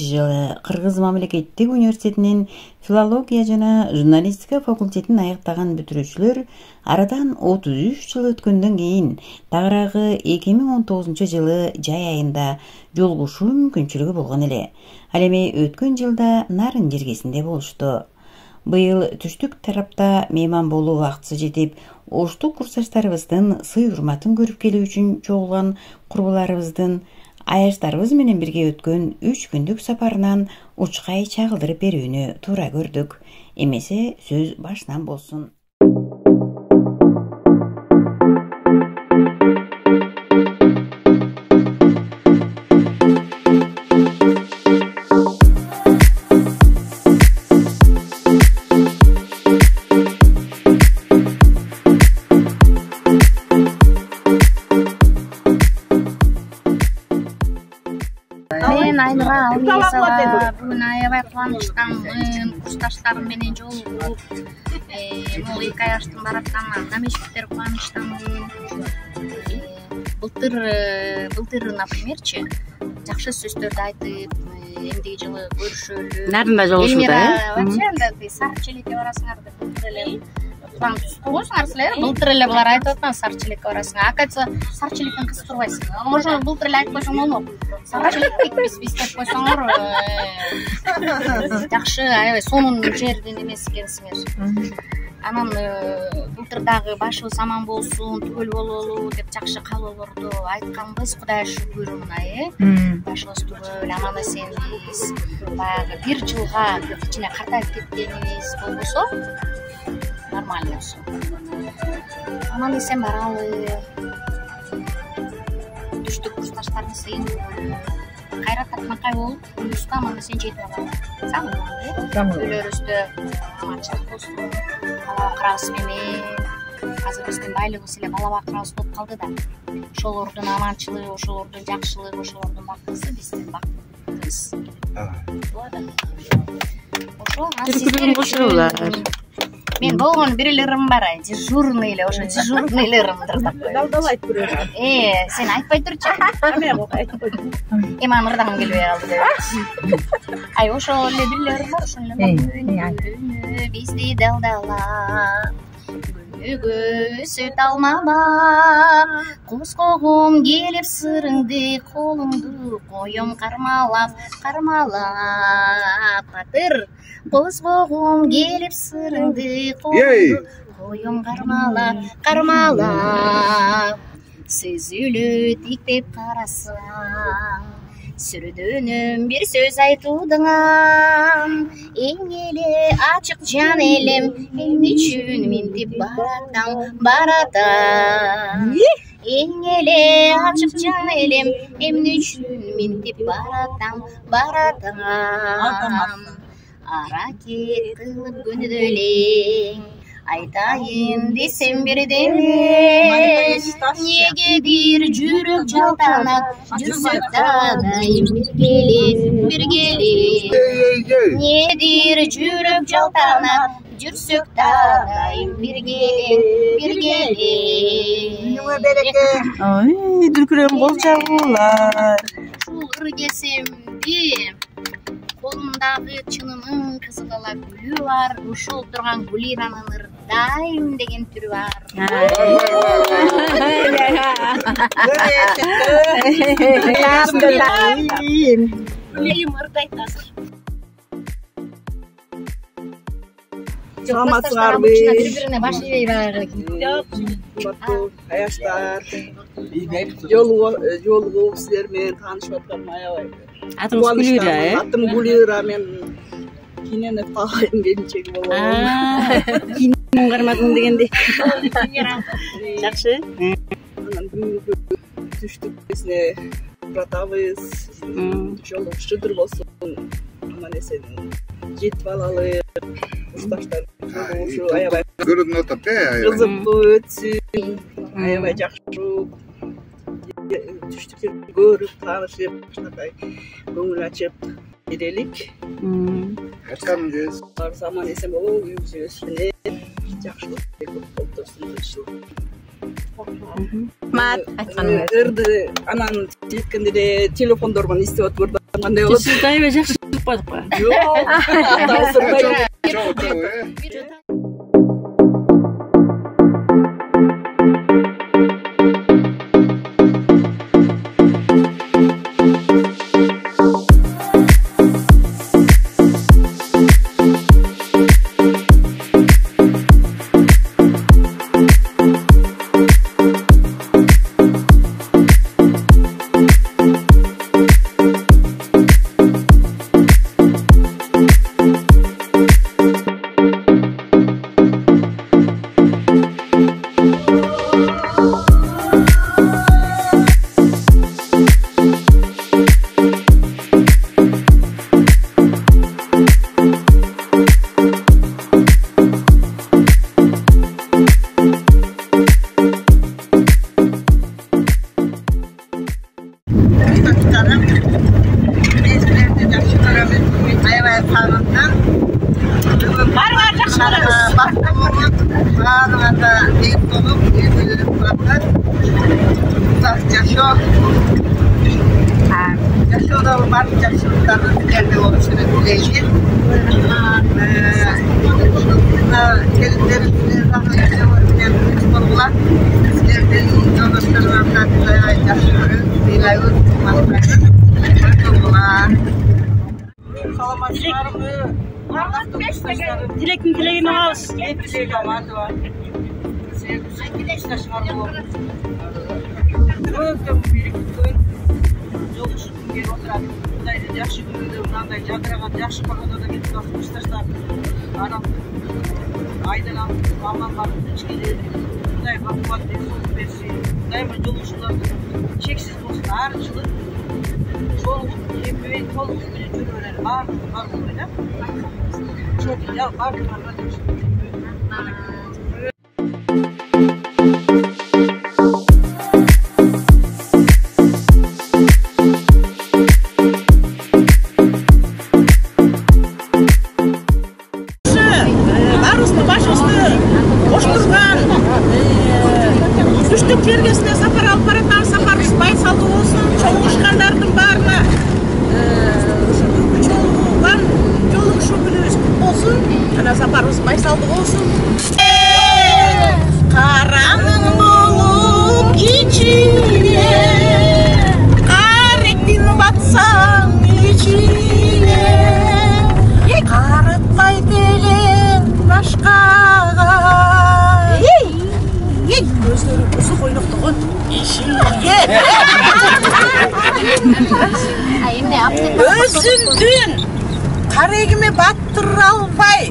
жылы Кыргыз мамлекеттик университетинин филология жана журналистика факультетин аяктаган бүтүрүүчүлөр арадан 33 жыл өткөндөн кийин тагыраагы 2019 жылы жай айында жолугушуу мүмкүнчүлүгү болгон эле. Ал эми өткөн жылда Нарын жергесинде болушту. Быйыл түштүк тарапта мейман болуу убактысы жетип, оштук курсташтарыбыздын сый-урматын көрүп келүү үчүн чогулган курбуларыбыздын аяштарыбыз менен бирге өткөн 3 күндүк сапарынан учкай чагылдырып берүүнү туура көрдүк. Эмесе сөз башынан болсун. Бүгүн аябай кубанычтамын. Курсташтарым менен жолугуп, могу 2 ай аштым баратканыма намешниктер кубанычтамын. Былтыр, напримерчи, жакшы сөздөрдү айтып, эмдиги жылы көрүшөлү. Нарында жолугушуу да? Вообще анда Сарчелекке барасыңар деп план түзгөнсүңөр силер. Былтыр эле булар айтып аткан Сарчелекке барасыңар. Акача Сарчелектен кыз турбайсың. Можно былтыр эле айтып койсоң болмок. Сарчелектик биз деп койсоңор жакшы, аябай сонун жерден эмес экенсиңер. Анан былтыр дагы башыбыз аман болсун, түгөл бололу деп жакшы каалоолорду айтканбыз. Кудайга шүгүр мына, башыбыз түгөл, аман эсенбиз. Баягы 1 жылга кичине картайып кеткенибиз болбосо, нормально болсун. Аман эсен баралы. Түштүк курсташтардын сыйын кайрат акмакай болуп, күндүзгү аман эсен жетип алалы. Сагыналы. Үйлөрүбүздө аманчылык болсун. Бала бакырабыз менен, азыр биздин байлыгыбыз эле бала бакырабыз болуп калды да. Ошолордун аманчылыгы, ошолордун жакшылыгы, ошолордун бактысы биздин бактыбыз. Ошол Түркүлөрүн кошулар. Мен болгон бирелерим бар, дежурный эле, ошо дежурныйлерымдыр деп коет. Далдал айтып көрөм. Сен айтпай турчу. Мен айтып койдум. Эми аны ырдагым келбей калды деп. Ошол эле бирелерим бар, ошол эле. Бизди далдала. Күнүгө сөт алмаба. Козгогум келип сырыңды, колуңду коём кармалап, Батыр. Козгогум келип сырыңды, колуңду коём кармалап. Сөзүлө тиктеп карасаң, сүрөдөнүм бир сөз айтуудыңан. Эң эле ачык жан элем, эмне үчүн минтип баратам. Эң эле ачык жан элем, эмне үчүн минтип баратам. Аракет кылып көнүдө элең, айтайын десем бирдене. Негедир жүрөк жалтанат, жүрсөк дайым биргеле. Негедир жүрөк жалтанат, жүрсөк дайым биргеле. Нуга береке. Ой, дүркүрөм болчагулар. Шулур кесемди, колумдагы чынымын кызыгала гүлү бар. Ушул турган Гулиранын ырдайм деген түрү бар. Саламатсыңарбы? Бири-бирине баш ийбей барып. Аяштар. Жолугуп силер менен таанышып атканыма аябай. Атыңыз Гулира, Атым Гулира, мен кинени тагайын келинчеги болом. Кинени кармадың дегенде. Жакшы. Анан бүгүнкү түштүкесине жатабыз. Жолугушууdur болсун, аман эсен жетип алалы. Курсташтар жолугушуу аябай көрүнүп атат, кызыктуу өтсүн, аябай жакшы. Түштүктөрдү көрүп, таанышып, башкача көңүл ачып берелик. Айтканыңыз. Аман эсен болобу, үйүбүз менен жакшы болду. Мат айтканыңыз. Ырды анан жеткенде де телефондордон издеп отур кандай болот? Сиз дайыма жакшы чыкпадыкпы? Жок. Yaşıyorlar var, yaşıyorlar dikenli oluşunu dileyim. Gelinlerin daha yaşıyorlar, sorgular. Sizlerden çalıştırmaktan yaşıyoruz, dileyiz, sorgular. Dilektin dileğini alsın. Kudaydı yaxşı günündө мынандай жадыраган жакшы погодада кетип басып анан айдалам амандар ичкиде Кудай кабат денсаулык берсин. Кудайга жолугушууларды чексиз болсун. Ар жылы жолугуп эмбей толук менен жүрө берели. Бар да. Çok ya var. Кергесіне сапар алып баратқан сапарымыз байсалды болсын, жолығышқандардың барына жолығышы күніміз болсын, ана сапарымыз байсалды болсын. Қараның болып кечіне, қаректен батсаң ечіне, қарытпай телен башқаға. Gözleri kuzu koynuktuğun işine. Özündün karagime battırır albay.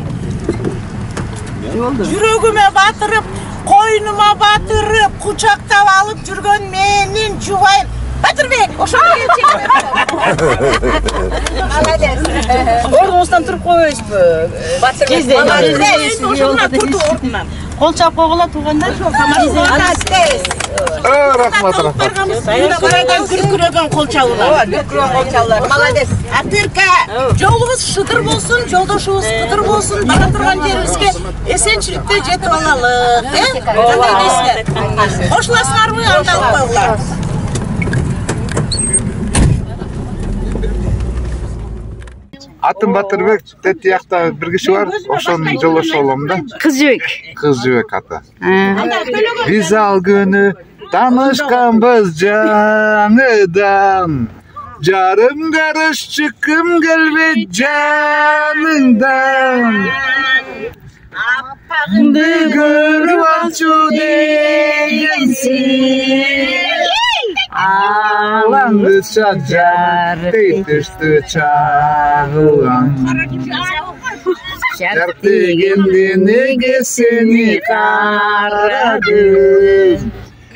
Yüreğime batırıp, koynuma batırıp, kucaktap alıp жүрген menin jubayım. Батырбек, ошоны келчек. Молодец. Ордумуздан туруп койбойсузбу? Батырбек, молодец. Ошондон турду ордунан. Кол чап койгула туугандар. Рахмат. Күркүрөгөн кол чабуулар. Молодец. Атырка, жолуңуз шыдыр болсун, жолдошубуз кыдыр болсун, бара турган жерибизге эсенчиликте жетип алалык. Кандай дейсиңер? Кошуласыңарбы, андалып койгула. Атым Батырбек, тет якта бир киши бар, ошонун жолдошу болом да. Кыз жибек. Кыз жибек аты. Биз ал күнү таанышканбыз жаңыдан. Жарым карыш чыккым келбейт жаныңдан. Аппагыңды көрүп алчу дегенсиң. Ağlandı şacar, düştü çağılan. Şarkı kendini seni karadı.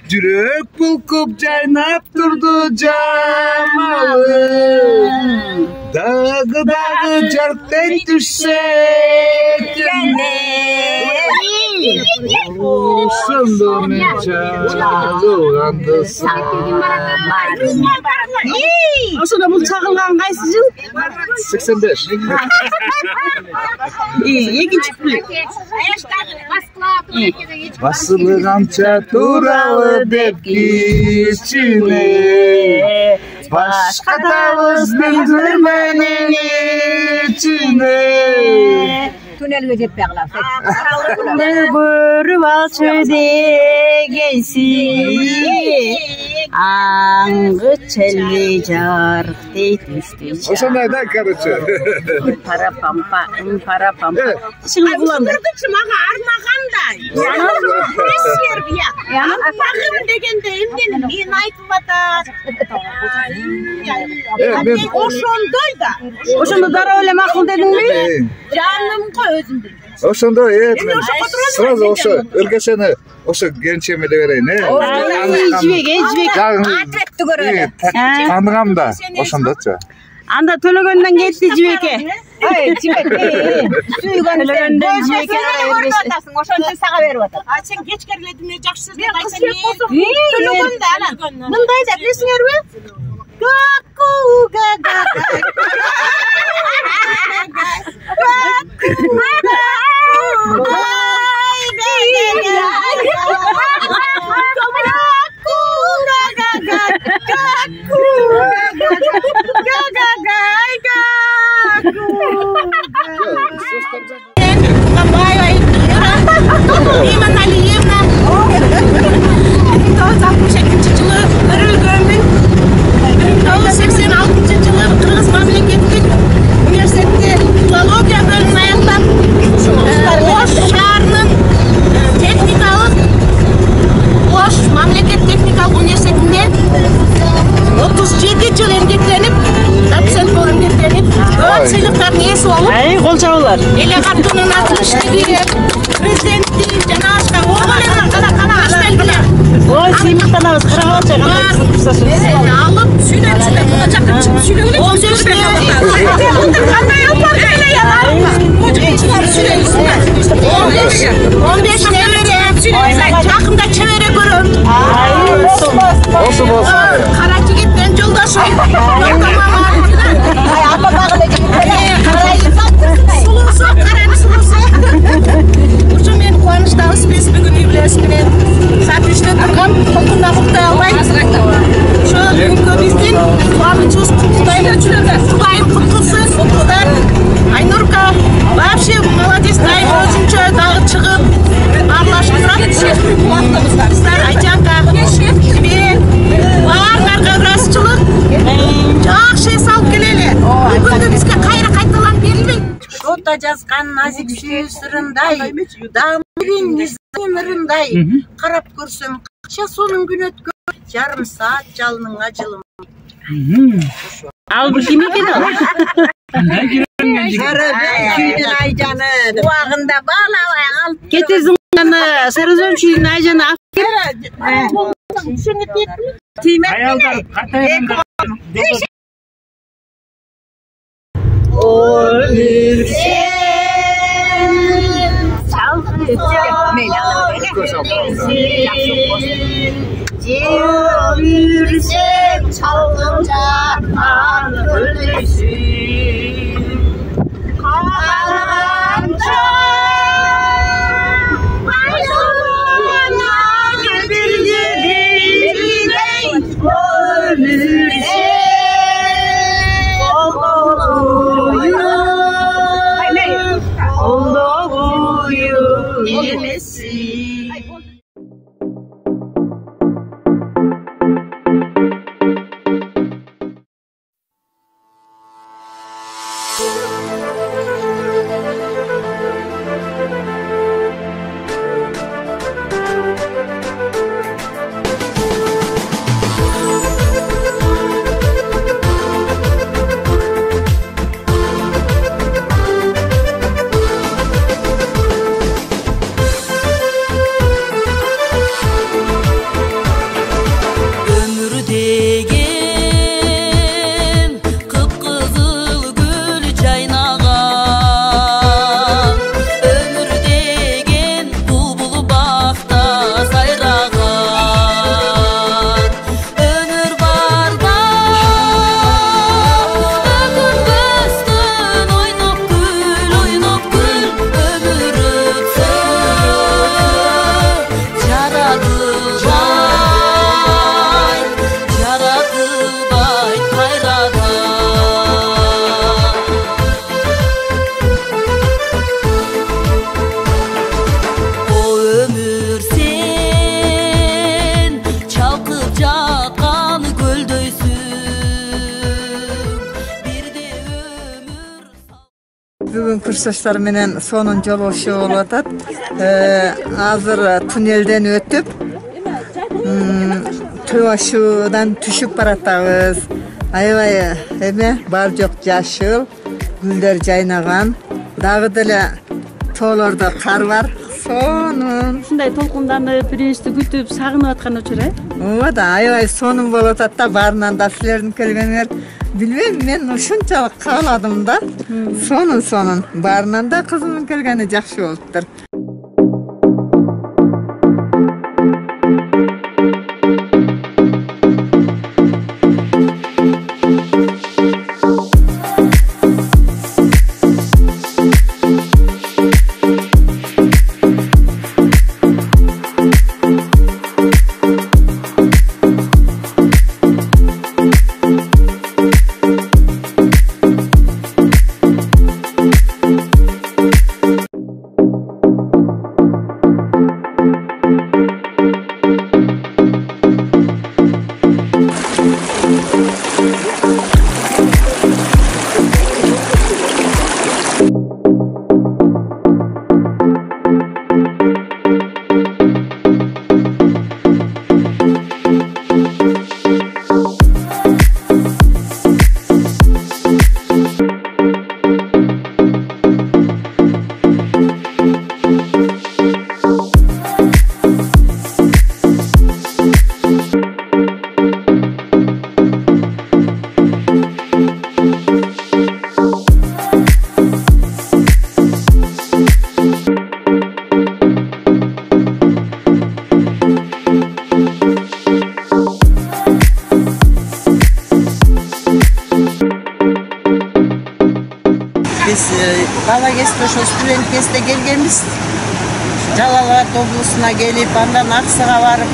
Yürek bulkup caynap durdu camalı. Dağı jartek düşse kendine. Ошондо мен чагылгандысың. Ошондо бул чагылган кайсы жыл? 85. Экинчи куплет. Басылганча тууралы деп кичине. Башка табыздын көрмөнүн ичине. Tünelge жетпей калат. көрүп алчу дегенсиң аңгы челли жарыкты түштү. Ошондой да, короче. Парапампа, парапампа. Ишиңи буландырдычы мага арнагандай. Сербия. Акагым дегенде эмнени мен айтып атат. Ошондой да. Ошондо дароо эле макул дедиңби? Жанымга өзүм билем. Ошондо сразу ошо өргөсөнү ошо кенчеме эле берейин, Жибек. Атретти көрөлү. Таныгам да ошондочу. Анда төлөгөндөн кетти Жибеке. Жибек. Сүйгөндөн Жибекке көрүп атасың, ошончо сага берип атат. Сен кечкерледиң эле жакшы сөз айтсаң. Төлөгөндө анан мындай да билесиңерби? Кыргыз мамлекеттик университетте филология бөлүмүн аяктап, Ош шаарынын техникалык Ош мамлекет техникалык университетинде 37 жыл эмгектенип, доцент болуп эмгектенип, көп сыйлыктардын ээси болуп, Кол чабуулар. эле катууунун ачылыштыгы, президенттик жана башка кана белгилер. Ой, сыймыктанабыз, карабалчы. Алып сүйлөп буга жакка чыгып сүйлөгүлө. 15 небере, жакында чебере көрөм. Olsun. Кара жигиттен жолдошум. Сулуусу, караны сулуусу. Ушу мен кубанычтабыз, биз бүгүн юбилейбиз менен сатышта турган толкунда муктай албай. Ошо бүгүнкү биздин кубанычыбыз Кудайым куткусун, куткудан Айнурка вообще молодец, дайым өзүнчө дагы чыгып баарлашып турат. Айжанка, тебе баарыңарга ыраазычылык, жакшы эс алып келели. Бүгүндө бизге кайра кайталанып берилбейт. Шота жазган назик сүйүү сырындай, дамырын ырындай, карап көрсөм канча сонун күн өткөн, жарым саат жалынын ажылым. Ал бул ким экен ал? Сарызөнчүйдүн Айжаны, убагында баалабай алып Кетесиң аны Сарызөнчүйдүн Айжаны тиймек. Yürüsek çalınca ölürsün. Kalanca ayrılığına bir yerine ölürsek olduğuyu yemesin. курсташтар менен сонун жолугушуу болуп атат. Азыр туннелден өтүп, Төбашуудан түшүп баратабыз. Аябай эме бар жок жашыл, гүлдөр жайнаган. Дагы деле тоолордо кар бар. Сонун. Ушундай толкунданып, бири-бирибизди күтүп, сагынып аткан учур, Ооба да, аябай сонун болуп атат да, баарынан да силердин келгениңер. Билбейм, мен ушунчалык кааладым да. Сонун. Баарынан да кызымдын келгени жакшы болуптур. Бала кезде ошо студент кезде келгенбиз. Жалал Абад облусуна келип, андан Аксыга барып,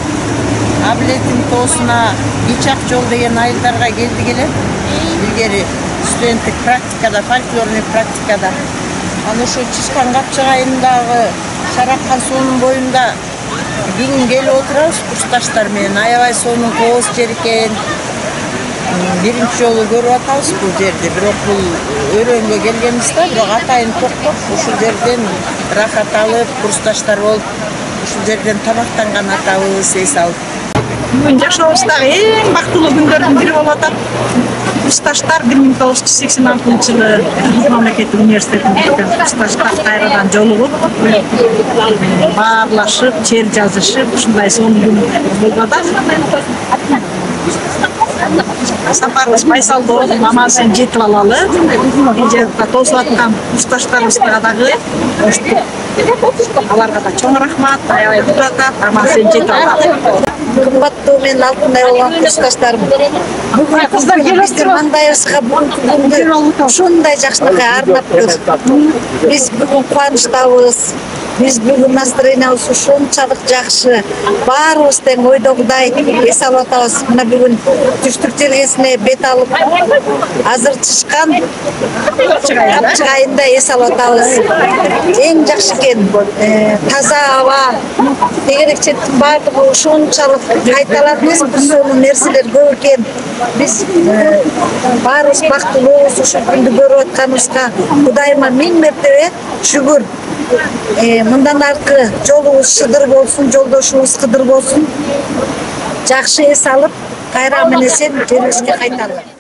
Аблетин тоосуна Ичак жол деген айылдарга келдик эле. Илгери студенттик практикада, фольклорный практикада. Аны ошо Чычкан капчыгайындагы Шараккан суунун боюнда бүгүн келип отурабыз курсташтар менен. Аябай сонун кооз жер экен. Биринчи жолу көрүп атабыз бул жерди. Бирок бул өрөнгө келгенбиз да, бирок атайын токтоп ушул жерден рахат алып, курсташтар болуп, ушул жерден тамактанган атабыз эс алып. Бүгүн жашообуздагы эң бактылуу күндөрдүн бири болуп атат. Курсташтар 1986-жылы Кыргыз мамлекеттик университетинде курсташтар кайрадан жолугуп, баарлашып, чер жазышып, ушундай сонун болуп атат. Сапарыбыз байсалдуу, аман-эсен жетип алалы. Эжекте тосуп аткан курсташтарыбызга дагы аларга да чоң рахмат. Аябай күтүп атат, аман-эсен жетип алалы. Кымбаттуу менин алтындай болгон курсташтарым. Бүгүн кыздар келиптир, маңдайыбызга бүгүн ушундай жакшылыкка арнаппыз. Биз бүгүн кубанычтабыз. Биз бүгүн настроениябыз ушунчалык жакшы. Баарыбыз тең ойдогудай эс алып атабыз. Мына бүгүн түштүк желгесине бет алып, азыр Чычкан капчыгайында эс алып атабыз. Эң жакшы экен, таза аба, тегерекчеттин баардыгы ушунчалык кайталап, биз сонун нерселер көп экен. Биз баарыбыз бактылуубуз, ушул күндү көрүп атканыбызга Кудайыма миң мертебе шүгүр. Мындан аркы жолубуз шыдыр болсун, жолдошубуз кыдыр болсун. Жакшы эс алып, кайра менен жерибизге кайталы.